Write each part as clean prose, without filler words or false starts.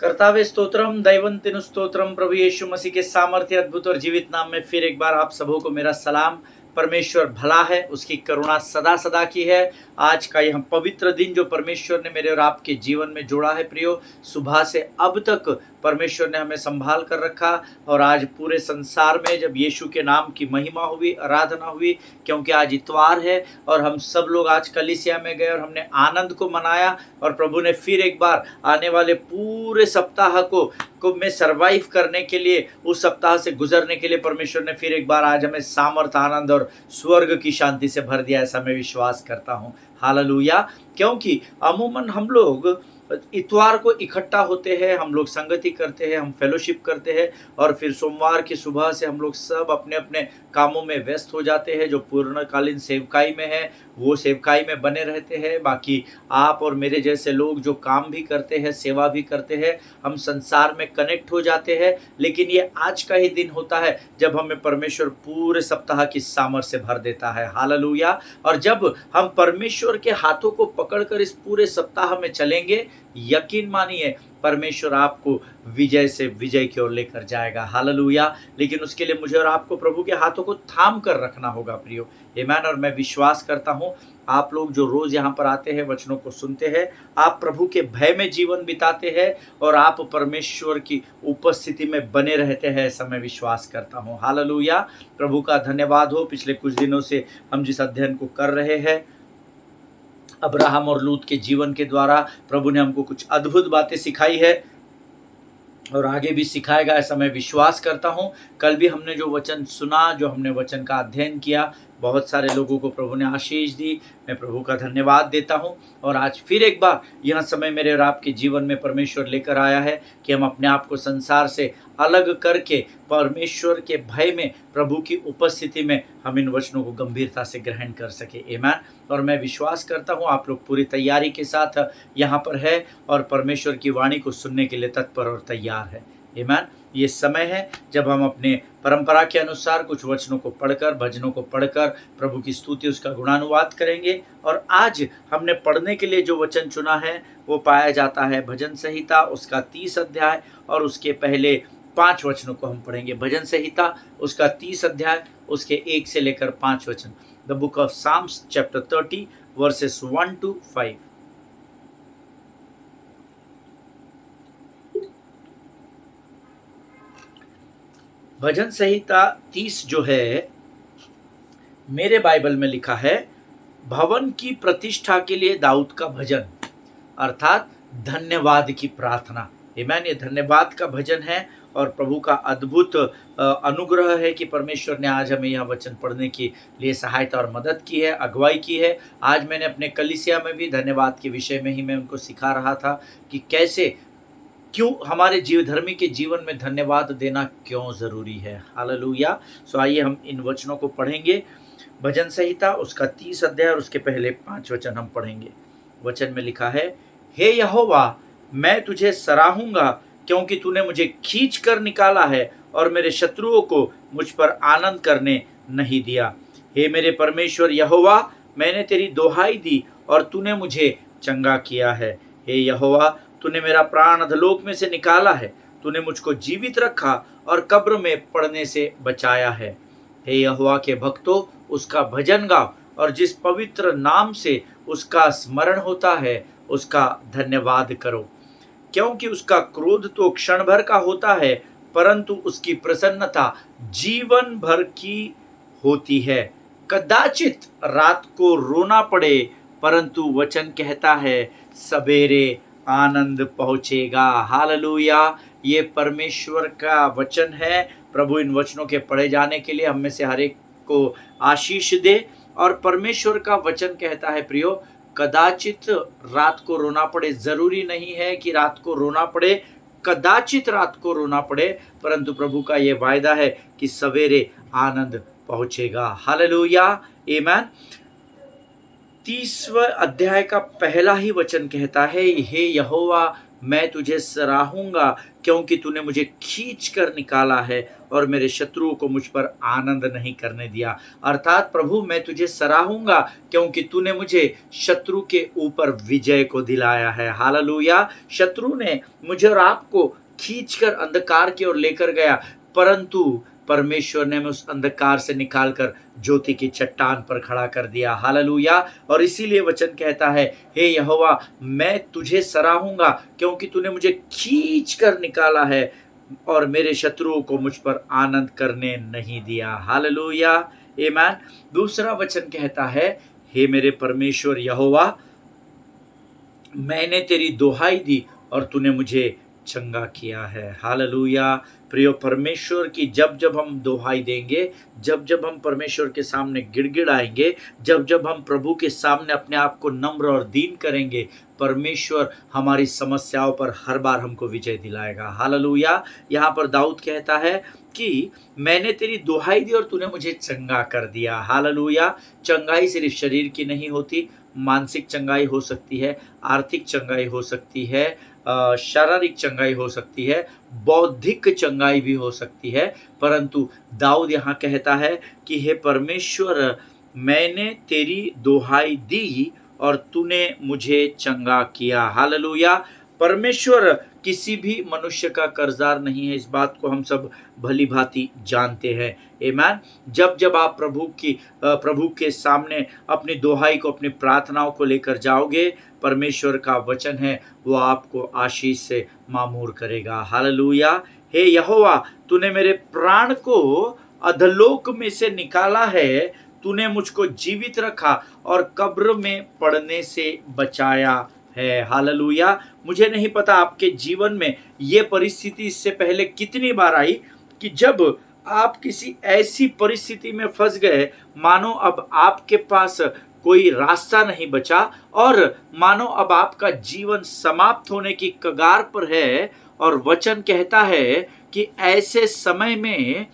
कर्तावे स्तोत्रम दैवंतिनु स्तोत्रम। प्रभु यीशु मसीह के सामर्थ्य अद्भुत और जीवित नाम में फिर एक बार आप सबों को मेरा सलाम। परमेश्वर भला है, उसकी करुणा सदा सदा की है। आज का यह पवित्र दिन जो परमेश्वर ने मेरे और आपके जीवन में जोड़ा है प्रियो, सुबह से अब तक परमेश्वर ने हमें संभाल कर रखा। और आज पूरे संसार में जब यीशु के नाम की महिमा हुई, आराधना हुई, क्योंकि आज इतवार है और हम सब लोग आज कलीसिया में गए और हमने आनंद को मनाया। और प्रभु ने फिर एक बार आने वाले पूरे सप्ताह को में सरवाइव करने के लिए, उस सप्ताह से गुजरने के लिए परमेश्वर ने फिर एक बार आज हमें सामर्थ, आनंद और स्वर्ग की शांति से भर दिया। ऐसा मैं विश्वास करता हूँ। हालेलुया। क्योंकि अमूमन हम लोग इतवार को इकट्ठा होते हैं, हम लोग संगति करते हैं, हम फेलोशिप करते हैं और फिर सोमवार की सुबह से हम लोग सब अपने अपने कामों में व्यस्त हो जाते हैं। जो पूर्णकालीन सेवकाई में है वो सेवकाई में बने रहते हैं। बाकी आप और मेरे जैसे लोग जो काम भी करते हैं, सेवा भी करते हैं, हम संसार में कनेक्ट हो जाते हैं। लेकिन ये आज का ही दिन होता है जब हमें परमेश्वर पूरे सप्ताह की सामर्थ से भर देता है। हालेलुया। और जब हम परमेश्वर के हाथों को पकड़कर इस पूरे सप्ताह में चलेंगे, यकीन मानिए परमेश्वर आपको विजय से विजय की ओर लेकर जाएगा। हालेलुया। लेकिन उसके लिए मुझे और आपको प्रभु के हाथों को थाम कर रखना होगा प्रियो। आमीन। और मैं विश्वास करता हूँ आप लोग जो रोज यहाँ पर आते हैं, वचनों को सुनते हैं, आप प्रभु के भय में जीवन बिताते हैं और आप परमेश्वर की उपस्थिति में बने रहते हैं। ऐसा मैं विश्वास करता हूँ। हालेलुया। प्रभु का धन्यवाद हो। पिछले कुछ दिनों से हम जिस अध्ययन को कर रहे हैं अब्राहम और लूत के जीवन के द्वारा, प्रभु ने हमको कुछ अद्भुत बातें सिखाई है और आगे भी सिखाएगा, ऐसा मैं विश्वास करता हूँ। कल भी हमने जो वचन सुना, जो हमने वचन का अध्ययन किया, बहुत सारे लोगों को प्रभु ने आशीष दी। मैं प्रभु का धन्यवाद देता हूँ। और आज फिर एक बार यह समय मेरे और आपके जीवन में परमेश्वर लेकर आया है कि हम अपने आप को संसार से अलग करके परमेश्वर के भय में, प्रभु की उपस्थिति में हम इन वचनों को गंभीरता से ग्रहण कर सके। आमीन। और मैं विश्वास करता हूँ आप लोग पूरी तैयारी के साथ यहाँ पर है और परमेश्वर की वाणी को सुनने के लिए तत्पर और तैयार है। आमीन। ये समय है जब हम अपने परंपरा के अनुसार कुछ वचनों को पढ़कर, भजनों को पढ़कर प्रभु की स्तुति, उसका गुणानुवाद करेंगे। और आज हमने पढ़ने के लिए जो वचन चुना है वो पाया जाता है भजन संहिता, उसका 30 अध्याय और उसके पहले 5 वचनों को हम पढ़ेंगे। भजन संहिता उसका 30 अध्याय, उसके 1 से लेकर 5 वचन। The book of Psalms chapter 30 verses 1 to 5। भजन संहिता 30 जो है, मेरे बाइबल में लिखा है भवन की प्रतिष्ठा के लिए दाऊद का भजन, अर्थात धन्यवाद की प्रार्थना। आमीन। ये धन्यवाद का भजन है और प्रभु का अद्भुत अनुग्रह है कि परमेश्वर ने आज हमें यह वचन पढ़ने के लिए सहायता और मदद की है, अगुवाई की है। आज मैंने अपने कलीसिया में भी धन्यवाद के विषय में ही मैं उनको सिखा रहा था कि कैसे, क्यों हमारे धर्मी के जीवन में धन्यवाद देना क्यों ज़रूरी है। हालेलुया। सो आइए हम इन वचनों को पढ़ेंगे। भजन संहिता उसका 30 अध्याय और उसके पहले 5 वचन हम पढ़ेंगे। वचन में लिखा है, हे यहोवा, मैं तुझे सराहूंगा क्योंकि तूने मुझे खींच कर निकाला है और मेरे शत्रुओं को मुझ पर आनंद करने नहीं दिया। हे मेरे परमेश्वर यहोवा, मैंने तेरी दोहाई दी और तूने मुझे चंगा किया है। हे यहोवा, तूने मेरा प्राण अधोलोक में से निकाला है, तूने मुझको जीवित रखा और कब्र में पड़ने से बचाया है। हे यहोवा के भक्तों, उसका भजन गाओ और जिस पवित्र नाम से उसका स्मरण होता है उसका धन्यवाद करो। क्योंकि उसका क्रोध तो क्षण भर का होता है, परंतु उसकी प्रसन्नता जीवन भर की होती है। कदाचित रात को रोना पड़े, परंतु वचन कहता है सवेरे आनंद पहुंचेगा। हालेलुया। ये परमेश्वर का वचन है। प्रभु इन वचनों के पढ़े जाने के लिए हम में से हर एक को आशीष दे। और परमेश्वर का वचन कहता है प्रियो, कदाचित रात को रोना पड़े। जरूरी नहीं है कि रात को रोना पड़े, कदाचित रात को रोना पड़े, परंतु प्रभु का ये वायदा है कि सवेरे आनंद पहुंचेगा। हालेलुया। आमीन। 30वें अध्याय का पहला ही वचन कहता है, हे यहोवा, मैं तुझे सराहूंगा क्योंकि तूने मुझे खींच कर निकाला है और मेरे शत्रुओं को मुझ पर आनंद नहीं करने दिया। अर्थात प्रभु मैं तुझे सराहूंगा क्योंकि तूने मुझे शत्रु के ऊपर विजय को दिलाया है। हालेलुया। शत्रु ने मुझे और आपको खींचकर अंधकार की ओर लेकर गया, परंतु परमेश्वर ने हमें उस अंधकार से निकालकर ज्योति की चट्टान पर खड़ा कर दिया। हालेलुया। और इसीलिए वचन कहता है, हे यहोवा मैं तुझे सराहूंगा क्योंकि तूने मुझे खींच कर निकाला है और मेरे शत्रुओं को मुझ पर आनंद करने नहीं दिया। हालेलुया। आमीन। दूसरा वचन कहता है, हे मेरे परमेश्वर यहोवा मैंने तेरी दुहाई दी और तूने मुझे चंगा किया है। हालेलुया। प्रियो परमेश्वर की जब जब हम दुहाई देंगे, जब जब हम परमेश्वर के सामने गिड़गिड़ाएंगे, जब जब हम प्रभु के सामने अपने आप को नम्र और दीन करेंगे, परमेश्वर हमारी समस्याओं पर हर बार हमको विजय दिलाएगा। हालेलुया। यहाँ पर दाऊद कहता है कि मैंने तेरी दुहाई दी और तूने मुझे चंगा कर दिया। हालेलुया। चंगाई सिर्फ शरीर की नहीं होती, मानसिक चंगाई हो सकती है, आर्थिक चंगाई हो सकती है, शारीरिक चंगाई हो सकती है, बौद्धिक चंगाई भी हो सकती है। परंतु दाऊद यहाँ कहता है कि हे परमेश्वर मैंने तेरी दुहाई दी और तूने मुझे चंगा किया। हालेलुया। परमेश्वर किसी भी मनुष्य का कर्जदार नहीं है, इस बात को हम सब भली भांति जानते हैं। आमीन। जब जब आप प्रभु के सामने अपनी दुहाई को, अपनी प्रार्थनाओं को लेकर जाओगे, परमेश्वर का वचन है वो आपको आशीष से मामूर करेगा। हालेलुया। हे यहोवा तूने मेरे प्राण को अधोलोक में से निकाला है, तूने मुझको जीवित रखा और कब्र में पड़ने से बचाया है। हालेलुया। मुझे नहीं पता आपके जीवन में ये परिस्थिति इससे पहले कितनी बार आई कि जब आप किसी ऐसी परिस्थिति में फंस गए मानो अब आपके पास कोई रास्ता नहीं बचा और मानो अब आपका जीवन समाप्त होने की कगार पर है, और वचन कहता है कि ऐसे समय में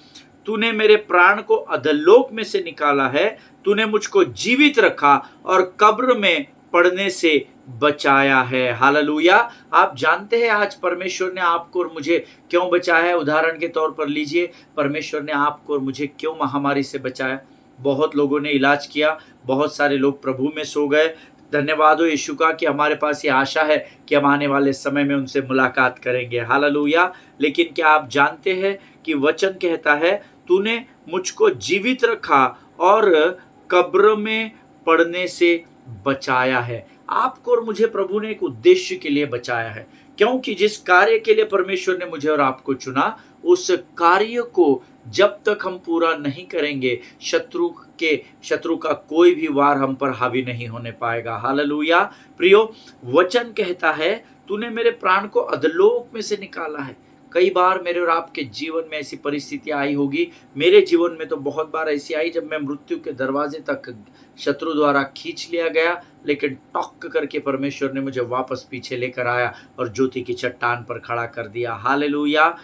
तूने मेरे प्राण को अधोलोक में से निकाला है, तूने मुझको जीवित रखा और कब्र में पड़ने से बचाया है। हालेलुया। आप जानते हैं आज परमेश्वर ने आपको और मुझे क्यों बचाया है? उदाहरण के तौर पर लीजिए, परमेश्वर ने आपको और मुझे क्यों महामारी से बचाया? बहुत लोगों ने इलाज किया, बहुत सारे लोग प्रभु में सो गए। धन्यवाद हो यीशु का कि हमारे पास ये आशा है कि हम आने वाले समय में उनसे मुलाकात करेंगे। हालेलुया। लेकिन क्या आप जानते हैं कि वचन कहता है तूने मुझको जीवित रखा और कब्र में पड़ने से बचाया है। आपको और मुझे प्रभु ने एक उद्देश्य के लिए बचाया है, क्योंकि जिस कार्य के लिए परमेश्वर ने मुझे और आपको चुना, उस कार्य को जब तक हम पूरा नहीं करेंगे, शत्रु का कोई भी वार हम पर हावी नहीं होने पाएगा। हालेलुया। प्रियो वचन कहता है तूने मेरे प्राण को अधोलोक में से निकाला है। कई बार मेरे और आपके जीवन में ऐसी परिस्थितियां आई होगी, मेरे जीवन में तो बहुत बार ऐसी आई जब मैं मृत्यु के दरवाजे तक शत्रु द्वारा खींच लिया गया, लेकिन टॉक करके परमेश्वर ने मुझे वापस पीछे लेकर आया और ज्योति की चट्टान पर खड़ा कर दिया। हालेलुया।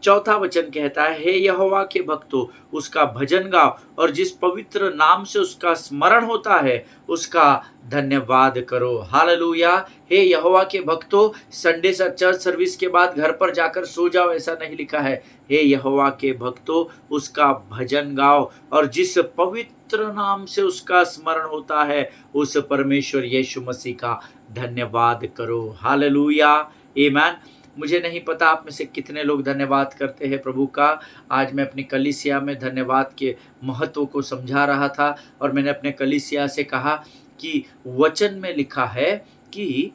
चौथा वचन कहता है, हे यहोवा के भक्तों उसका भजन गाओ और जिस पवित्र नाम से उसका स्मरण होता है उसका धन्यवाद करो। हालेलुया। हे यहोवा के भक्तों, संडे चर्च सर्विस के बाद घर पर जाकर सो जाओ ऐसा नहीं लिखा है। हे यहोवा के भक्तों उसका भजन गाओ और जिस पवित्र नाम से उसका स्मरण होता है उस परमेश्वर यीशु मसीह का धन्यवाद करो। हालेलुया। आमीन। मुझे नहीं पता आप में से कितने लोग धन्यवाद करते हैं प्रभु का। आज मैं अपनी कलीसिया में धन्यवाद के महत्व को समझा रहा था और मैंने अपने कलीसिया से कहा कि वचन में लिखा है कि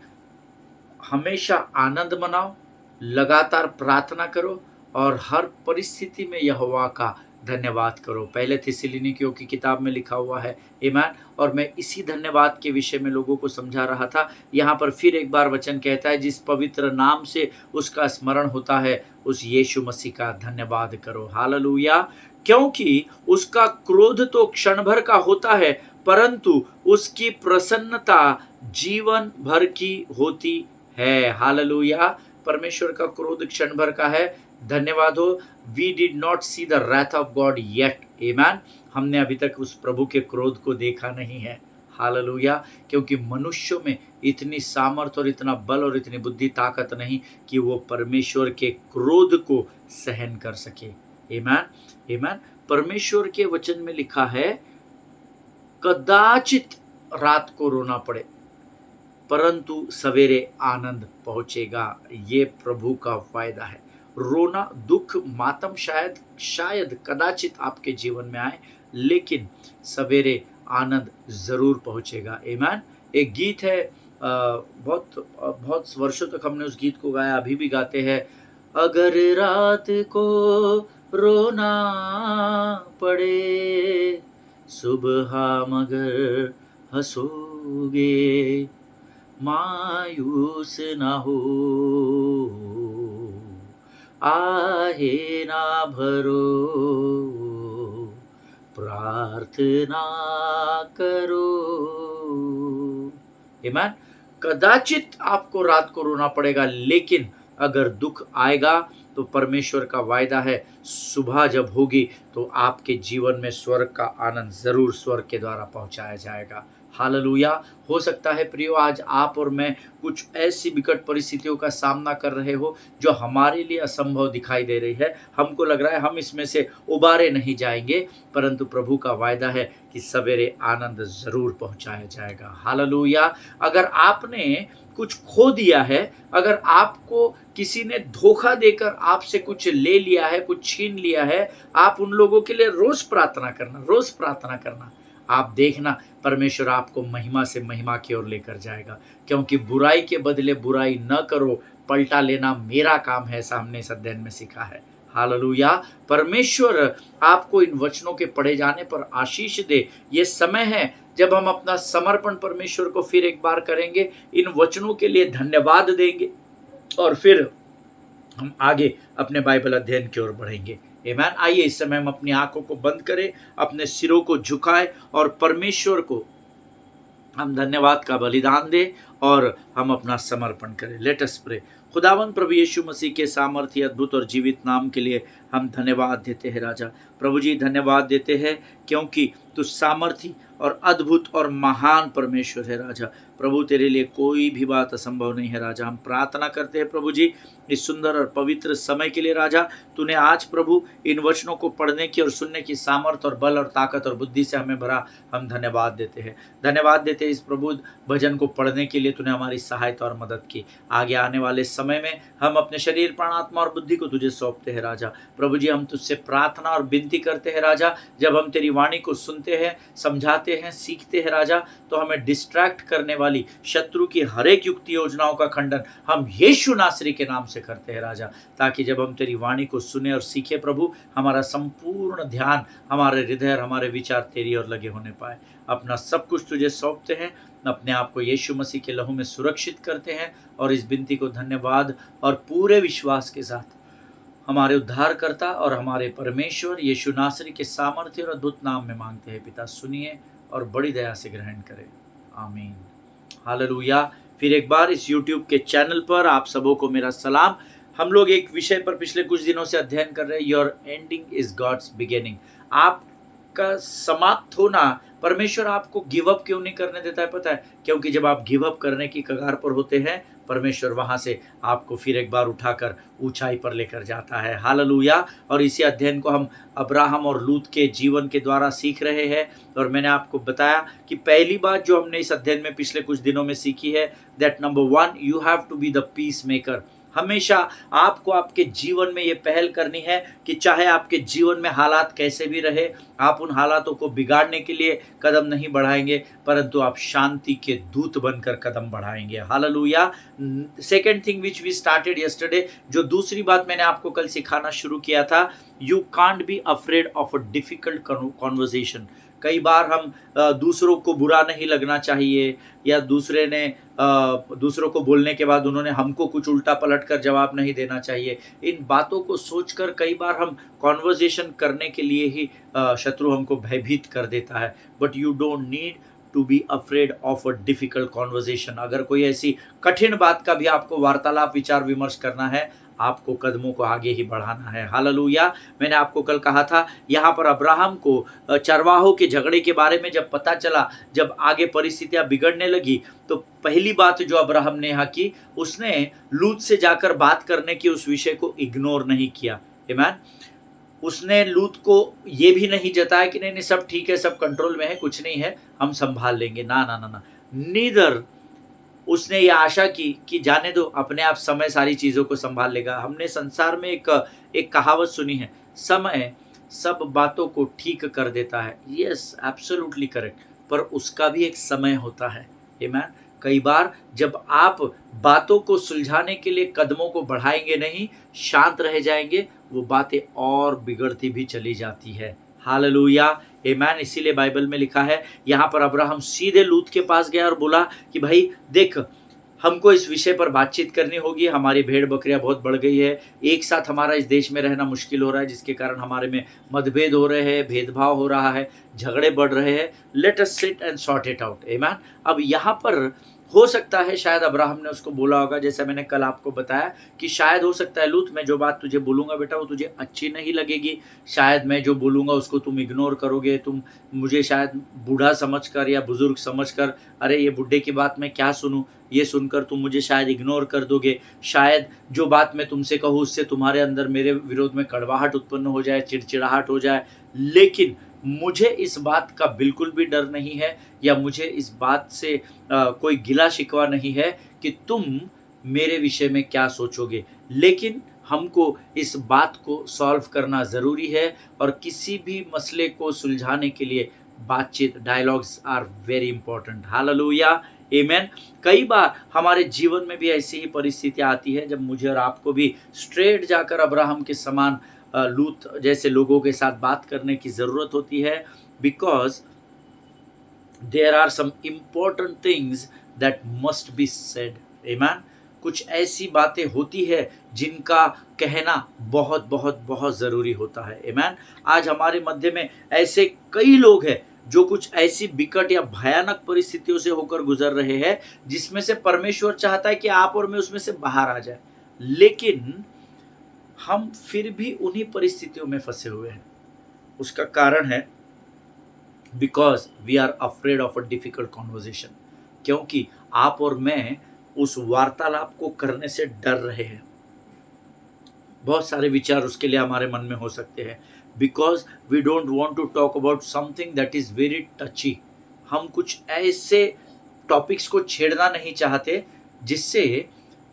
हमेशा आनंद मनाओ, लगातार प्रार्थना करो और हर परिस्थिति में यहोवा का धन्यवाद करो। पहले थिस्सलुनीकियों की किताब में लिखा हुआ है। आमीन। और मैं इसी धन्यवाद के विषय में लोगों को समझा रहा था। यहाँ पर फिर एक बार वचन कहता है जिस पवित्र नाम से उसका स्मरण होता है उस यीशु मसीह का धन्यवाद करो। हालेलुया। क्योंकि उसका क्रोध तो क्षण भर का होता है परंतु उसकी प्रसन्नता जीवन भर की होती है। हालेलुया। परमेश्वर का क्रोध क्षण भर का है। धन्यवाद हो। We did not see the wrath of God yet. आमीन। हमने अभी तक उस प्रभु के क्रोध को देखा नहीं है। हालेलुया। क्योंकि मनुष्यों में इतनी सामर्थ और इतना बल और इतनी बुद्धि ताकत नहीं कि वो परमेश्वर के क्रोध को सहन कर सके। आमीन आमीन। परमेश्वर के वचन में लिखा है, कदाचित रात को रोना पड़े परंतु सवेरे आनंद पहुंचेगा। ये प्रभु का वायदा है। रोना, दुख, मातम शायद कदाचित आपके जीवन में आए, लेकिन सवेरे आनंद जरूर पहुंचेगा। आमीन। एक गीत है, बहुत वर्षों तक हमने उस गीत को गाया, अभी भी गाते हैं। अगर रात को रोना पड़े, सुबह मगर हंसोगे, मायूस ना हो, आहे ना भरो, प्रार्थना करो। आमीन। कदाचित आपको रात को रोना पड़ेगा, लेकिन अगर दुख आएगा तो परमेश्वर का वायदा है, सुबह जब होगी तो आपके जीवन में स्वर्ग का आनंद जरूर स्वर्ग के द्वारा पहुंचाया जाएगा। हालेलुया। हो सकता है प्रियो, आज आप और मैं कुछ ऐसी विकट परिस्थितियों का सामना कर रहे हो जो हमारे लिए असंभव दिखाई दे रही है। हमको लग रहा है हम इसमें से उबारे नहीं जाएंगे, परंतु प्रभु का वायदा है कि सवेरे आनंद जरूर पहुंचाया जाएगा। हालेलुया। अगर आपने कुछ खो दिया है, अगर आपको किसी ने धोखा देकर आपसे कुछ ले लिया है, कुछ छीन लिया है, आप उन लोगों के लिए रोज प्रार्थना करना। आप देखना, परमेश्वर आपको महिमा से महिमा की ओर लेकर जाएगा। क्योंकि बुराई के बदले बुराई न करो, पलटा लेना मेरा काम है, ऐसा हमने इस अध्ययन में सीखा है। हालेलुया। परमेश्वर आपको इन वचनों के पढ़े जाने पर आशीष दे। ये समय है जब हम अपना समर्पण परमेश्वर को फिर एक बार करेंगे, इन वचनों के लिए धन्यवाद देंगे और फिर हम आगे अपने बाइबल अध्ययन की ओर बढ़ेंगे। आमीन। आइए इस समय हम अपनी आंखों को बंद करें, अपने सिरों को झुकाएं और परमेश्वर को हम धन्यवाद का बलिदान दें और हम अपना समर्पण करें। Let us pray. खुदावंद प्रभु यीशु मसीह के सामर्थ्य, अद्भुत और जीवित नाम के लिए हम धन्यवाद देते हैं राजा। प्रभु जी धन्यवाद देते हैं क्योंकि तू सामर्थी और अद्भुत और महान परमेश्वर है राजा। प्रभु तेरे लिए कोई भी बात असंभव नहीं है राजा। हम प्रार्थना करते हैं प्रभु जी इस सुंदर और पवित्र समय के लिए राजा। तूने आज प्रभु इन वचनों को पढ़ने की और सुनने की सामर्थ और बल और ताकत और बुद्धि से हमें भरा। हम धन्यवाद देते हैं इस प्रभु भजन को पढ़ने के लिए तूने हमारी सहायता और मदद की। आगे आने वाले समय में हम अपने शरीर, प्राण, आत्मा और बुद्धि को तुझे सौंपते हैं राजा। प्रभु जी हम तुझसे प्रार्थना और विनती करते हैं राजा, जब हम तेरी वाणी को सुनते हैं, समझाते हैं, सीखते हैं राजा, तो हमें डिस्ट्रैक्ट करने वाली शत्रु की हर एक युक्ति योजनाओं का खंडन हम यीशु नासरी के नाम से करते हैं राजा। ताकि जब हम तेरी वाणी को सुने और सीखे प्रभु, हमारा संपूर्ण ध्यान, हमारे हृदय और हमारे विचार तेरी ओर लगे होने पाए। अपना सब कुछ तुझे सौंपते हैं, अपने आप को यीशु मसीह के लहू में सुरक्षित करते हैं और इस विनती को धन्यवाद और पूरे विश्वास के साथ हमारे उद्धारकर्ता और हमारे परमेश्वर यीशु नासरी के सामर्थ्य और अद्भुत नाम में मांगते हैं पिता। सुनिए और बड़ी दया से ग्रहण करें। आमीन। हालेलुया। फिर एक बार इस YouTube के चैनल पर आप सबों को मेरा सलाम। हम लोग एक विषय पर पिछले कुछ दिनों से अध्ययन कर रहे हैं, your ending is God's beginning. आपका समाप्त होना परमेश्वर आपको गिव अप क्यों नहीं करने देता है पता है? क्योंकि जब आप गिव अप करने की कगार पर होते हैं, परमेश्वर वहां से आपको फिर एक बार उठाकर ऊंचाई पर लेकर जाता है। हालेलुया। और इसी अध्ययन को हम अब्राहम और लूत के जीवन के द्वारा सीख रहे हैं। और मैंने आपको बताया कि पहली बात जो हमने इस अध्ययन में पिछले कुछ दिनों में सीखी है, that number 1, you have to be the peace maker. हमेशा आपको आपके जीवन में ये पहल करनी है कि चाहे आपके जीवन में हालात कैसे भी रहे, आप उन हालातों को बिगाड़ने के लिए कदम नहीं बढ़ाएंगे, परंतु आप शांति के दूत बनकर कदम बढ़ाएंगे। Hallelujah. Second thing which we started yesterday, जो दूसरी बात मैंने आपको कल सिखाना शुरू किया था, you can't be afraid of a difficult conversation. कई बार हम दूसरों को बुरा नहीं लगना चाहिए, या दूसरों को बोलने के बाद उन्होंने हमको कुछ उल्टा पलट कर जवाब नहीं देना चाहिए। इन बातों को सोचकर कई बार हम कॉन्वर्सेशन करने के लिए ही शत्रु हमको भयभीत कर देता है। But you don't need to be afraid of a difficult conversation. अगर कोई ऐसी कठिन बात का भी आपको वार्तालाप, विचार विमर्श करना है, आपको कदमों को आगे ही बढ़ाना है। हालेलुया। मैंने आपको कल कहा था यहाँ पर अब्राहम को चरवाहों के झगड़े के बारे में जब पता चला, जब आगे परिस्थितियां बिगड़ने लगी, तो पहली बात जो अब्राहम ने यहाँ की, उसने लूत से जाकर बात करने की उस विषय को इग्नोर नहीं किया। आमीन। उसने लूत को ये भी नहीं जताया कि नहीं नहीं सब ठीक है, सब कंट्रोल में है, कुछ नहीं है, हम संभाल लेंगे। ना ना ना ना, नीदर उसने ये आशा की कि जाने दो, अपने आप समय सारी चीज़ों को संभाल लेगा। हमने संसार में एक कहावत सुनी है, समय सब बातों को ठीक कर देता है। यस, एब्सोल्युटली करेक्ट, पर उसका भी एक समय होता है। आमीन। कई बार जब आप बातों को सुलझाने के लिए कदमों को बढ़ाएंगे नहीं, शांत रह जाएंगे, वो बातें और बिगड़ती भी चली जाती है। हालेलुया। आमीन। इसीलिए बाइबल में लिखा है, यहाँ पर अब्राहम सीधे लूत के पास गया और बोला कि भाई देख, हमको इस विषय पर बातचीत करनी होगी, हमारी भेड़ बकरियां बहुत बढ़ गई है, एक साथ हमारा इस देश में रहना मुश्किल हो रहा है, जिसके कारण हमारे में मतभेद हो रहे हैं, भेदभाव हो रहा है, झगड़े बढ़ रहे हैं। Let us sit and sort it out. आमीन। अब यहाँ पर हो सकता है शायद अब्राहम ने उसको बोला होगा, जैसे मैंने कल आपको बताया कि शायद हो सकता है लूत, मैं जो बात तुझे बोलूँगा बेटा वो तुझे अच्छी नहीं लगेगी, शायद मैं जो बोलूँगा उसको तुम इग्नोर करोगे, तुम मुझे शायद बूढ़ा समझकर या बुजुर्ग समझकर, अरे ये बुढ़े की बात मैं क्या सुनूं, ये सुनकर तुम मुझे शायद इग्नोर कर दोगे, शायद जो बात मैं तुमसे कहूँ उससे तुम्हारे अंदर मेरे विरोध में कड़वाहट उत्पन्न हो जाए, चिड़चिड़ाहट हो जाए। लेकिन मुझे इस बात का बिल्कुल भी डर नहीं है, या मुझे इस बात से कोई गिला शिकवा नहीं है कि तुम मेरे विषय में क्या सोचोगे, लेकिन हमको इस बात को सॉल्व करना ज़रूरी है, और किसी भी मसले को सुलझाने के लिए बातचीत, dialogues are very important. Hallelujah. आमीन। कई बार हमारे जीवन में भी ऐसी ही परिस्थितियाँ आती है जब मुझे और आपको भी स्ट्रेट जाकर अब्राहम के समान लूत जैसे लोगों के साथ बात करने की ज़रूरत होती है, because there are some important things that must be said. आमीन। कुछ ऐसी बातें होती है जिनका कहना बहुत बहुत बहुत ज़रूरी होता है। आमीन। आज हमारे मध्य में ऐसे कई लोग हैं जो कुछ ऐसी विकट या भयानक परिस्थितियों से होकर गुजर रहे हैं जिसमें से परमेश्वर चाहता है कि आप और मैं उसमें से बाहर आ जाए, लेकिन हम फिर भी उन्हीं परिस्थितियों में फंसे हुए हैं। उसका कारण है because we are afraid of a difficult conversation, क्योंकि आप और मैं उस वार्तालाप को करने से डर रहे हैं। बहुत सारे विचार उसके लिए हमारे मन में हो सकते हैं, because we don't want to talk about something that is very touchy. हम कुछ ऐसे टॉपिक्स को छेड़ना नहीं चाहते जिससे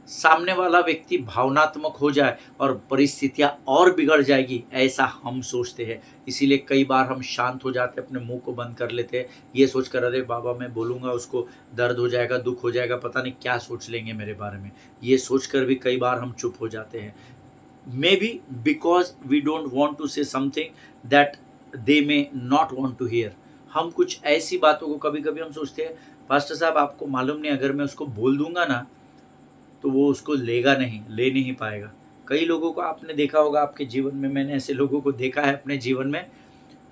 सामने वाला व्यक्ति भावनात्मक हो जाए और परिस्थितियाँ और बिगड़ जाएगी, ऐसा हम सोचते हैं। इसीलिए कई बार हम शांत हो जाते, अपने मुंह को बंद कर लेते हैं, ये सोचकर अरे बाबा मैं बोलूँगा उसको दर्द हो जाएगा, दुख हो जाएगा, पता नहीं क्या सोच लेंगे मेरे बारे में, ये सोचकर भी कई बार हम चुप हो जाते हैं। Maybe because we don't want to say something that they may not want to hear. हम कुछ ऐसी बातों को कभी कभी हम सोचते हैं, पास्टर साहब आपको मालूम नहीं, अगर मैं उसको बोल दूंगा ना तो वो उसको लेगा नहीं, ले नहीं पाएगा। कई लोगों को आपने देखा होगा आपके जीवन में, मैंने ऐसे लोगों को देखा है अपने जीवन में,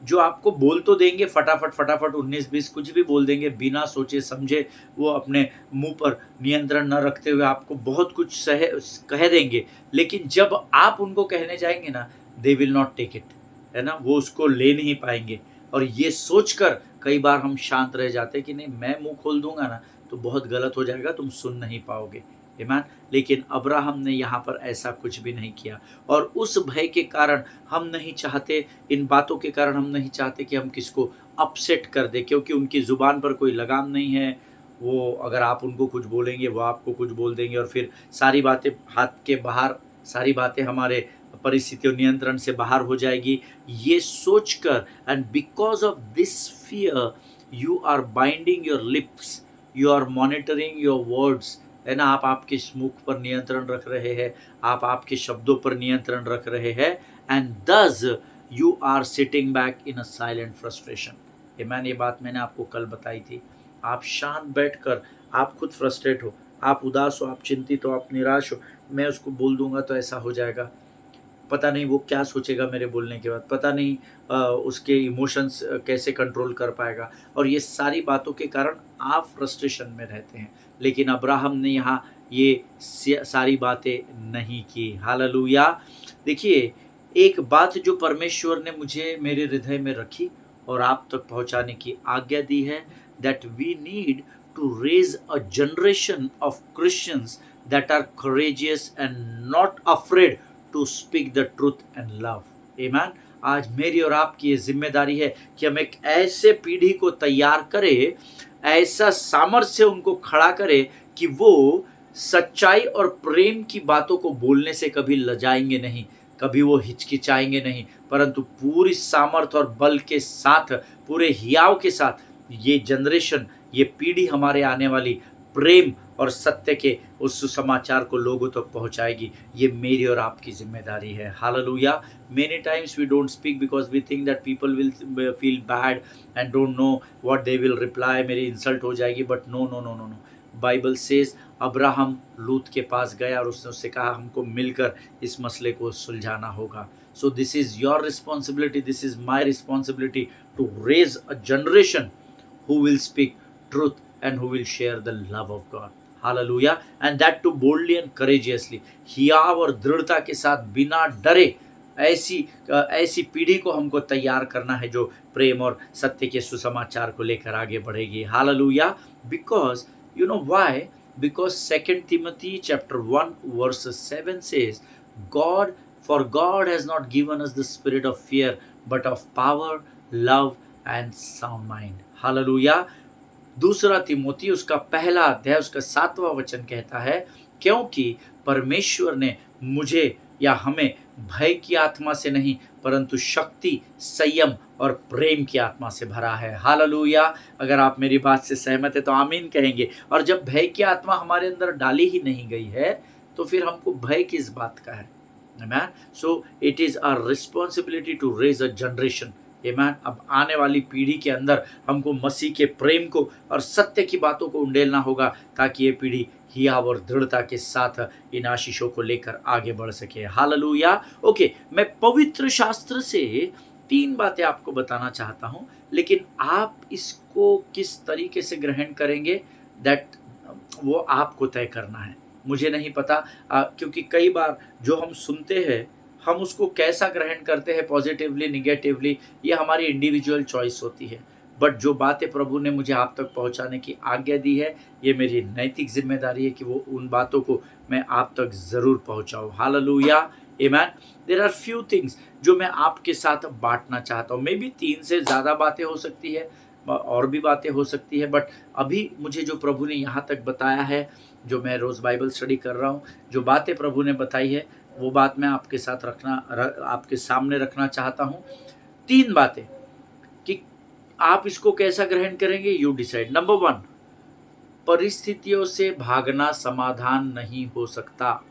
जो आपको बोल तो देंगे फटाफट फटाफट 19-20 कुछ भी बोल देंगे बिना सोचे समझे, वो अपने मुंह पर नियंत्रण न रखते हुए आपको बहुत कुछ कह देंगे, लेकिन जब आप उनको कहने जाएंगे ना, they will not take it, है ना, वो उसको ले नहीं पाएंगे। और ये सोचकर कई बार हम शांत रह जाते कि नहीं मैं मुंह खोल दूंगा ना तो बहुत गलत हो जाएगा, तुम सुन नहीं पाओगे। आमीन। लेकिन अब्राहम ने यहाँ पर ऐसा कुछ भी नहीं किया, और उस भय के कारण हम नहीं चाहते, इन बातों के कारण हम नहीं चाहते कि हम किसको अपसेट कर दे, क्योंकि उनकी ज़ुबान पर कोई लगाम नहीं है। वो अगर आप उनको कुछ बोलेंगे वो आपको कुछ बोल देंगे, और फिर सारी बातें हाथ के बाहर, सारी बातें हमारे परिस्थितियों नियंत्रण से बाहर हो जाएगी। ये सोचकर, and because of this fear you are binding your lips, you are monitoring your words, है ना, आप आपके मुख पर नियंत्रण रख रहे हैं, आप आपके शब्दों पर नियंत्रण रख रहे हैं, and thus you are sitting back in a silent frustration. ये बात मैंने आपको कल बताई थी। आप शांत बैठकर, आप खुद फ्रस्ट्रेट हो, आप उदास हो, आप चिंतित हो, आप निराश हो, मैं उसको बोल दूंगा तो ऐसा हो जाएगा, पता नहीं वो क्या सोचेगा मेरे बोलने के बाद, पता नहीं उसके इमोशंस कैसे कंट्रोल कर पाएगा, और ये सारी बातों के कारण आप फ्रस्ट्रेशन में रहते हैं। लेकिन अब्राहम ने यहाँ ये सारी बातें नहीं की। हालेलुया। देखिए, एक बात जो परमेश्वर ने मुझे मेरे हृदय में रखी और आप तक पहुंचाने की आज्ञा दी है, that we need to raise a generation of Christians that are courageous and not afraid to speak the truth and love. आमीन। आज मेरी और आपकी ये जिम्मेदारी है कि हम एक ऐसे पीढ़ी को तैयार करें, ऐसा सामर्थ्य उनको खड़ा करें कि वो सच्चाई और प्रेम की बातों को बोलने से कभी लजाएंगे नहीं, कभी वो हिचकिचाएंगे नहीं, परंतु पूरी सामर्थ्य और बल के साथ, पूरे हियाव के साथ ये जनरेशन, ये पीढ़ी हमारे आने वाली प्रेम और सत्य के उस सुसमाचार को लोगों तक पहुंचाएगी। ये मेरी और आपकी जिम्मेदारी है। Hallelujah. Many times we don't speak because we think that people will feel bad and don't know what they will reply, मेरी इंसल्ट हो जाएगी, but no no no no no. Bible says Abraham लूत के पास गया और उसने उससे कहा हमको मिलकर इस मसले को सुलझाना होगा। So this is your responsibility, this is my responsibility to raise a generation who will speak truth and who will share the love of God. Hallelujah. And that too boldly and courageously. हियाव और दृढ़ता के साथ बिना डरे ऐसी पीढ़ी को हमको तैयार करना है जो प्रेम और सत्य के सुसमाचार को लेकर आगे बढ़ेगी। Hallelujah. Because you know why? Because 2 Timothy chapter 1 verse 7 says, for God has not given us the spirit of fear, but of power, love and sound mind. Hallelujah. दूसरा तिमोथी उसका पहला अध्याय उसका 7वां वचन कहता है, क्योंकि परमेश्वर ने मुझे या हमें भय की आत्मा से नहीं परंतु शक्ति, संयम और प्रेम की आत्मा से भरा है। हालेलुया। अगर आप मेरी बात से सहमत है तो आमीन कहेंगे। और जब भय की आत्मा हमारे अंदर डाली ही नहीं गई है तो फिर हमको भय किस बात का है? आमीन। So it is our responsibility to raise a generation. आमीन। अब आने वाली पीढ़ी के अंदर हमको मसीह के प्रेम को और सत्य की बातों को उंडेलना होगा ताकि ये पीढ़ी हियाव और दृढ़ता के साथ इन आशीषों को लेकर आगे बढ़ सके। हालेलुया। ओके, मैं पवित्र शास्त्र से 3 बातें आपको बताना चाहता हूं, लेकिन आप इसको किस तरीके से ग्रहण करेंगे दैट वो आपको तय करना है। मुझे नहीं पता, क्योंकि कई बार जो हम सुनते हैं हम उसको कैसा ग्रहण करते हैं, पॉजिटिवली, निगेटिवली, ये हमारी इंडिविजुअल चॉइस होती है। बट जो बातें प्रभु ने मुझे आप तक पहुंचाने की आज्ञा दी है, ये मेरी नैतिक जिम्मेदारी है कि वो उन बातों को मैं आप तक ज़रूर पहुंचाऊं। हालेलुया। आमीन। देयर आर फ्यू थिंग्स जो मैं आपके साथ बांटना चाहता हूँ। मे बी 3 से ज़्यादा बातें हो सकती है और भी बातें हो सकती है, बट अभी मुझे जो प्रभु ने यहाँ तक बताया है, जो मैं रोज़ बाइबल स्टडी कर रहा हूँ, जो बातें प्रभु ने बताई है, वो बात मैं आपके साथ आपके सामने रखना चाहता हूँ। 3 बातें कि आप इसको कैसा ग्रहण करेंगे, यू डिसाइड। नंबर 1, परिस्थितियों से भागना समाधान नहीं हो सकता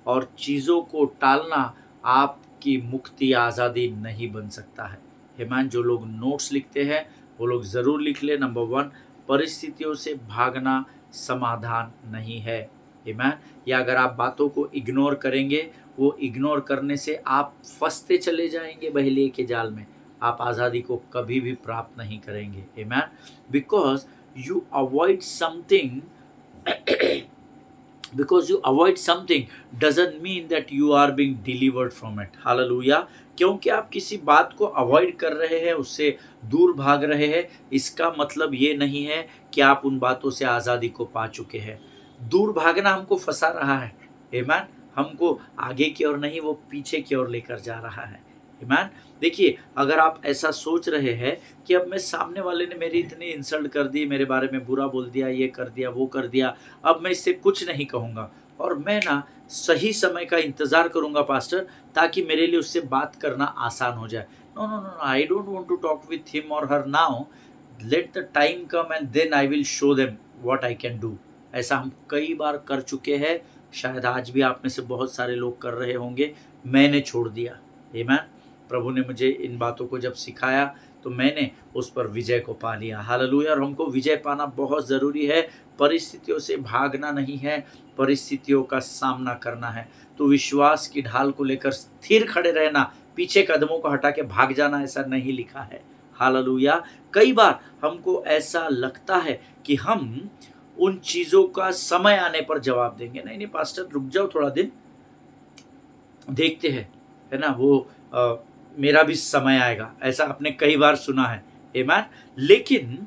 और चीज़ों को टालना आपकी मुक्ति, आज़ादी नहीं बन सकता है। हेमान, जो लोग नोट्स लिखते हैं वो लोग ज़रूर लिख ले। नंबर 1, परिस्थितियों से भागना समाधान नहीं है। आमीन। या अगर आप बातों को इग्नोर करेंगे, वो इग्नोर करने से आप फंसते चले जाएंगे बहेलिये के जाल में, आप आज़ादी को कभी भी प्राप्त नहीं करेंगे। आमीन। Because you avoid something because you avoid something doesn't mean that you are being delivered from it. Hallelujah. क्योंकि आप किसी बात को अवॉइड कर रहे हैं, उससे दूर भाग रहे हैं, इसका मतलब ये नहीं है कि आप उन बातों से आज़ादी को पा चुके हैं। दूर भागना हमको फंसा रहा है। आमीन। हमको आगे की ओर नहीं, वो पीछे की ओर लेकर जा रहा है। आमीन। देखिए, अगर आप ऐसा सोच रहे हैं कि अब मैं, सामने वाले ने मेरी इतनी इंसल्ट कर दी, मेरे बारे में बुरा बोल दिया, ये कर दिया, वो कर दिया, अब मैं इससे कुछ नहीं कहूँगा और मैं ना सही समय का इंतज़ार करूँगा पास्टर, ताकि मेरे लिए उससे बात करना आसान हो जाए। No no no, I don't want to talk with him और her now. Let the time come and then I will show them what I can do. ऐसा हम कई बार कर चुके हैं, शायद आज भी आप में से बहुत सारे लोग कर रहे होंगे। मैंने छोड़ दिया। आमीन। प्रभु ने मुझे इन बातों को जब सिखाया तो मैंने उस पर विजय को पा लिया। हालेलुया। और हमको विजय पाना बहुत ज़रूरी है। परिस्थितियों से भागना नहीं है, परिस्थितियों का सामना करना है। तो विश्वास की ढाल को लेकर स्थिर खड़े रहना, पीछे कदमों को हटा के भाग जाना, ऐसा नहीं लिखा है। हालेलुया। कई बार हमको ऐसा लगता है कि हम उन चीज़ों का समय आने पर जवाब देंगे। नहीं नहीं पास्टर रुक जाओ थोड़ा दिन, देखते हैं, है ना, वो मेरा भी समय आएगा, ऐसा आपने कई बार सुना है। आमीन। लेकिन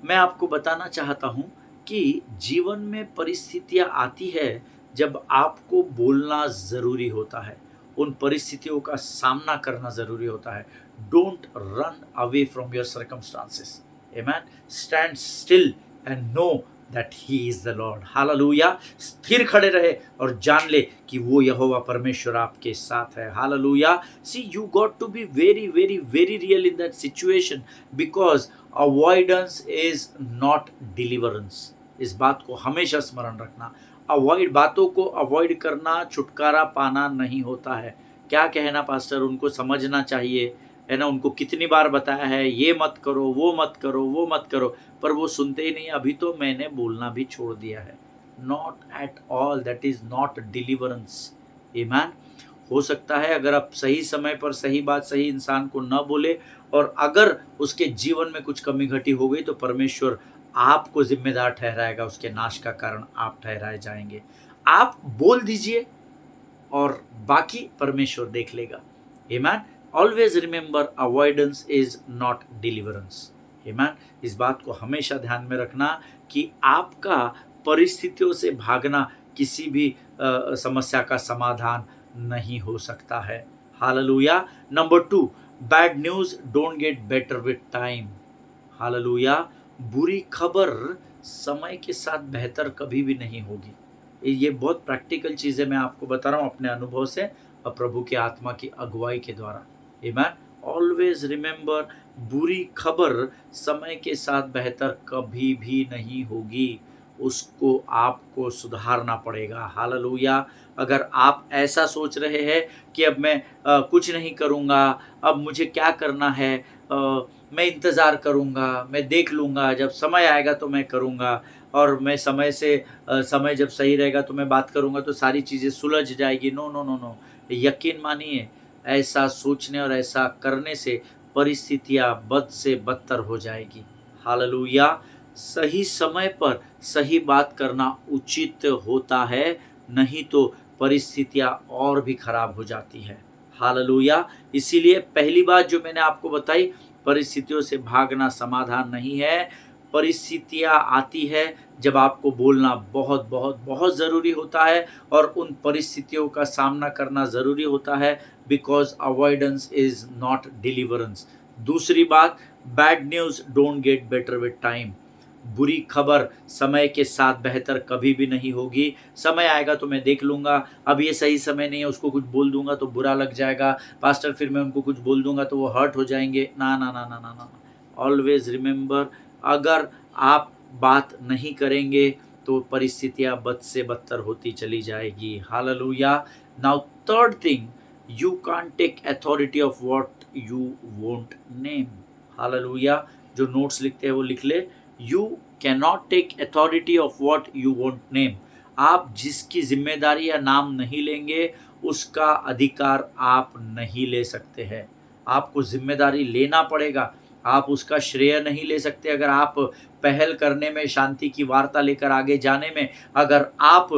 मैं आपको बताना चाहता हूँ कि जीवन में परिस्थितियाँ आती है जब आपको बोलना ज़रूरी होता है, उन परिस्थितियों का सामना करना ज़रूरी होता है। Don't run away from your circumstances. आमीन। Stand still and know that he is the Lord. Hallelujah. स्थिर खड़े रहे और जान ले कि वो यहोवा परमेश्वर आपके साथ है। Hallelujah. See you got to be very very very real in that situation, because avoidance is not deliverance. इस बात को हमेशा स्मरण रखना। बातों को अवॉइड करना छुटकारा पाना नहीं होता है। क्या कहना पास्टर, उनको समझना चाहिए, है ना, उनको कितनी बार बताया है ये मत करो, वो मत करो, वो मत करो, पर वो सुनते ही नहीं। अभी तो मैंने बोलना भी छोड़ दिया है। Not at all, that is not deliverance. आमीन। हो सकता है अगर आप सही समय पर सही बात सही इंसान को न बोले और अगर उसके जीवन में कुछ कमी घटी हो गई तो परमेश्वर आपको जिम्मेदार ठहराएगा, उसके नाश का कारण आप ठहराए जाएंगे। आप बोल दीजिए और बाकी परमेश्वर देख लेगा। आमीन। Always remember avoidance is not deliverance. आमीन। इस बात को हमेशा ध्यान में रखना कि आपका परिस्थितियों से भागना किसी भी समस्या का समाधान नहीं हो सकता है। Hallelujah. Number 2, bad news don't get better with time. Hallelujah. बुरी खबर समय के साथ बेहतर कभी भी नहीं होगी। ये बहुत प्रैक्टिकल चीज़ें मैं आपको बता रहा हूँ अपने अनुभव से और प्रभु की आत्मा की अगुवाई के द्वारा। आमीन। ऑलवेज रिमेंबर, बुरी खबर समय के साथ बेहतर कभी भी नहीं होगी, उसको आपको सुधारना पड़ेगा। हालेलुया। अगर आप ऐसा सोच रहे हैं कि अब मैं कुछ नहीं करूँगा, अब मुझे क्या करना है, मैं इंतज़ार करूँगा, मैं देख लूँगा, जब समय आएगा तो मैं करूँगा और मैं समय जब सही रहेगा तो मैं बात करूँगा तो सारी चीज़ें सुलझ जाएगी। No, no, no, no. यकीन मानिए, ऐसा सोचने और ऐसा करने से परिस्थितियाँ बद से बदतर हो जाएगी। हालेलुया। सही समय पर सही बात करना उचित होता है, नहीं तो परिस्थितियाँ और भी खराब हो जाती है। हालेलुया। इसीलिए पहली बात जो मैंने आपको बताई, परिस्थितियों से भागना समाधान नहीं है। परिस्थितियाँ आती है जब आपको बोलना बहुत बहुत बहुत ज़रूरी होता है और उन परिस्थितियों का सामना करना ज़रूरी होता है, because avoidance is not deliverance. दूसरी बात, bad news don't get better with time. बुरी खबर समय के साथ बेहतर कभी भी नहीं होगी। समय आएगा तो मैं देख लूँगा, अब ये सही समय नहीं है, उसको कुछ बोल दूँगा तो बुरा लग जाएगा, पास्टर फिर मैं उनको कुछ बोल दूँगा तो वो हर्ट हो जाएँगे। ना, ना, ना, ना, ना, ना। ऑलवेज़ रिमेंबर, अगर आप बात नहीं करेंगे तो परिस्थितियाँ बद से बदतर होती चली जाएगी। Hallelujah. Now third thing, you can't take authority of what you won't name. Hallelujah. जो नोट्स लिखते हैं वो लिख ले। You can not take authority of what you won't name. आप जिसकी जिम्मेदारी या नाम नहीं लेंगे उसका अधिकार आप नहीं ले सकते हैं। आपको जिम्मेदारी लेना पड़ेगा, आप उसका श्रेय नहीं ले सकते। अगर आप पहल करने में, शांति की वार्ता लेकर आगे जाने में अगर आप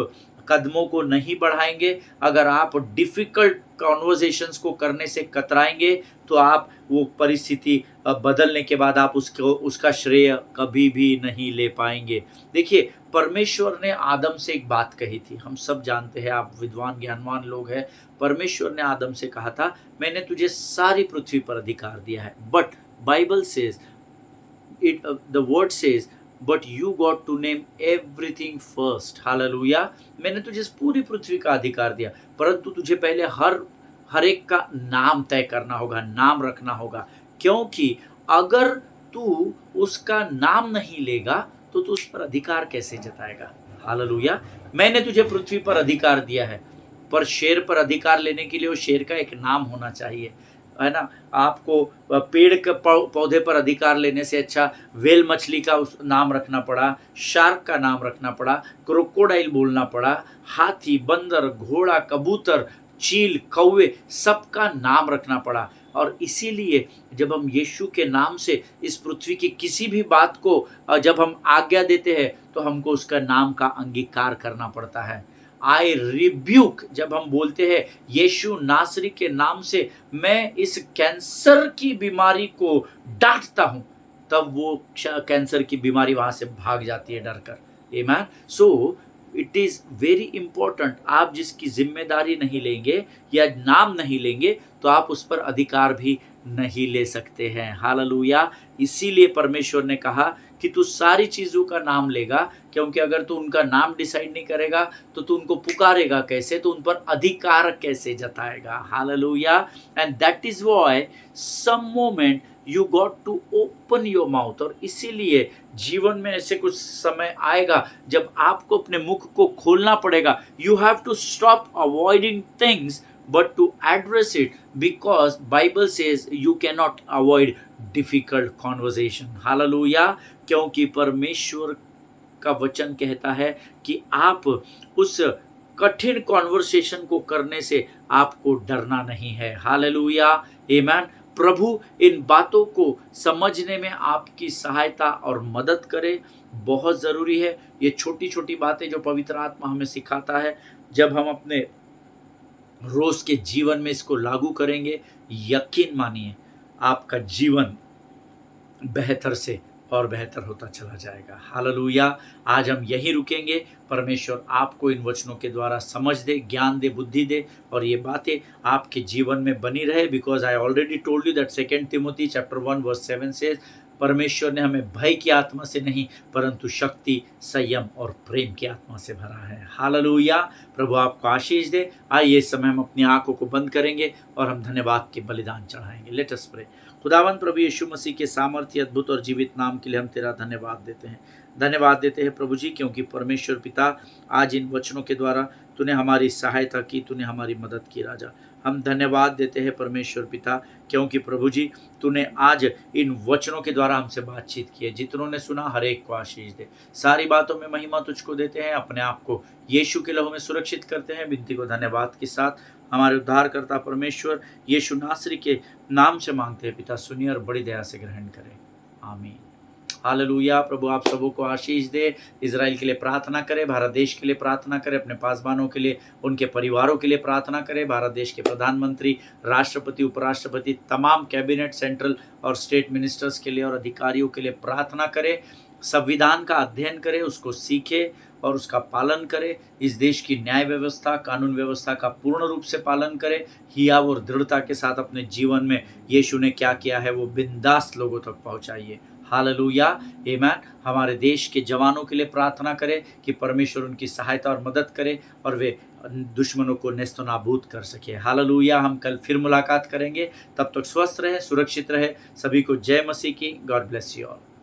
कदमों को नहीं बढ़ाएंगे, अगर आप डिफ़िकल्ट कॉन्वर्सेशंस को करने से कतराएंगे तो आप वो परिस्थिति बदलने के बाद आप उसका श्रेय कभी भी नहीं ले पाएंगे। देखिए, परमेश्वर ने आदम से एक बात कही थी, हम सब जानते हैं, आप विद्वान ज्ञानवान लोग हैं। परमेश्वर ने आदम से कहा था, मैंने तुझे सारी पृथ्वी पर अधिकार दिया है, but Bible says it the word says but you got to name everything first। Hallelujah. मैंने तुझे इस पूरी पृथ्वी का अधिकार दिया, परंतु तुझे पहले हर एक का नाम तय करना होगा, नाम रखना होगा, क्योंकि अगर तू उसका नाम नहीं लेगा तो तू उस पर अधिकार कैसे जताएगा। हालेलुया। मैंने तुझे पृथ्वी पर अधिकार दिया है, पर शेर पर अधिकार लेने के लिए वो शेर का एक नाम होना चाहिए, है ना। आपको पेड़ के पौधे पर अधिकार लेने से अच्छा व्हेल मछली का उस नाम रखना पड़ा, शार्क का नाम रखना पड़ा, क्रोकोडाइल बोलना पड़ा, हाथी, बंदर, घोड़ा, कबूतर, चील, कौवे, सबका नाम रखना पड़ा। और इसीलिए जब हम यीशु के नाम से इस पृथ्वी की किसी भी बात को जब हम आज्ञा देते हैं तो हमको उसका नाम का अंगीकार करना पड़ता है। आई रिब्यूक, जब हम बोलते हैं यीशु नासरी के नाम से मैं इस कैंसर की बीमारी को डांटता हूं, तब वो कैंसर की बीमारी वहां से भाग जाती है डर कर। आमीन। So it is very important, आप जिसकी जिम्मेदारी नहीं लेंगे या नाम नहीं लेंगे तो आप उस पर अधिकार भी नहीं ले सकते हैं। हालेलुया। इसीलिए परमेश्वर ने कहा कि तू सारी चीजों का नाम लेगा, क्योंकि अगर तू उनका नाम डिसाइड नहीं करेगा तो तू उनको पुकारेगा कैसे, तो उन पर अधिकार कैसे जताएगा। Hallelujah. And that is why some moment you got to open your mouth. और इसीलिए जीवन में ऐसे कुछ समय आएगा जब आपको अपने मुख को खोलना पड़ेगा। You have to stop avoiding things but to address it, because Bible says you cannot avoid difficult conversation. Hallelujah। क्योंकि परमेश्वर का वचन कहता है कि आप उस कठिन कॉन्वर्सेशन को करने से आपको डरना नहीं है। हालेलुया। आमीन। प्रभु इन बातों को समझने में आपकी सहायता और मदद करे, बहुत ज़रूरी है। ये छोटी छोटी बातें जो पवित्र आत्मा हमें सिखाता है, जब हम अपने रोज के जीवन में इसको लागू करेंगे, यकीन मानिए आपका जीवन बेहतर से और बेहतर होता चला जाएगा। हालेलुया। आज हम यहीं रुकेंगे। परमेश्वर आपको इन वचनों के द्वारा समझ दे, ज्ञान दे, बुद्धि दे, और ये बातें आपके जीवन में बनी रहे। Because I already told you that 2 Timothy chapter 1:7 से परमेश्वर ने हमें भय की आत्मा से नहीं परंतु शक्ति, संयम और प्रेम की आत्मा से भरा है। हालेलुया। प्रभु आपको आशीष दे। आइए इस समय हम अपनी आंखों को बंद करेंगे और हम धन्यवाद के बलिदान चढ़ाएंगे। Late us pray. खुदावंद प्रभु यीशु मसीह के सामर्थ्य, अद्भुत और जीवित नाम के लिए हम तेरा धन्यवाद देते हैं। धन्यवाद देते हैं प्रभु जी, क्योंकि परमेश्वर पिता आज इन वचनों के द्वारा तूने हमारी सहायता की, तूने हमारी मदद की। राजा हम धन्यवाद देते हैं परमेश्वर पिता, क्योंकि प्रभु जी तूने आज इन वचनों के द्वारा हमसे बातचीत की है। जितनों ने सुना हर एक को आशीष दे। सारी बातों में महिमा तुझको देते हैं, अपने आप को यीशु के लहू में सुरक्षित करते हैं। विनती को धन्यवाद के साथ हमारे उद्धारकर्ता परमेश्वर यीशु नासरी के नाम से मांगते हैं पिता, सुनिए और बड़ी दया से ग्रहण करें। आमीन। हालेलुया। प्रभु आप सबों को आशीष दे। इजराइल के लिए प्रार्थना करें, भारत देश के लिए प्रार्थना करें, अपने पासवानों के लिए, उनके परिवारों के लिए प्रार्थना करें। भारत देश के प्रधानमंत्री, राष्ट्रपति, उपराष्ट्रपति, तमाम कैबिनेट, सेंट्रल और स्टेट मिनिस्टर्स के लिए और अधिकारियों के लिए प्रार्थना करें। संविधान का अध्ययन करें, उसको सीखें और उसका पालन करें। इस देश की न्याय व्यवस्था, कानून व्यवस्था का पूर्ण रूप से पालन करें। हियाव और दृढ़ता के साथ अपने जीवन में यीशु ने क्या किया है वो बिंदास लोगों तक पहुंचाइए। हालेलुया। आमीन। हमारे देश के जवानों के लिए प्रार्थना करें कि परमेश्वर उनकी सहायता और मदद करे और वे दुश्मनों को नेस्तो नाबूद कर सके। हालेलुया। हम कल फिर मुलाकात करेंगे, तब तक स्वस्थ रहे, सुरक्षित रहे। सभी को जय मसीह की। God bless you all.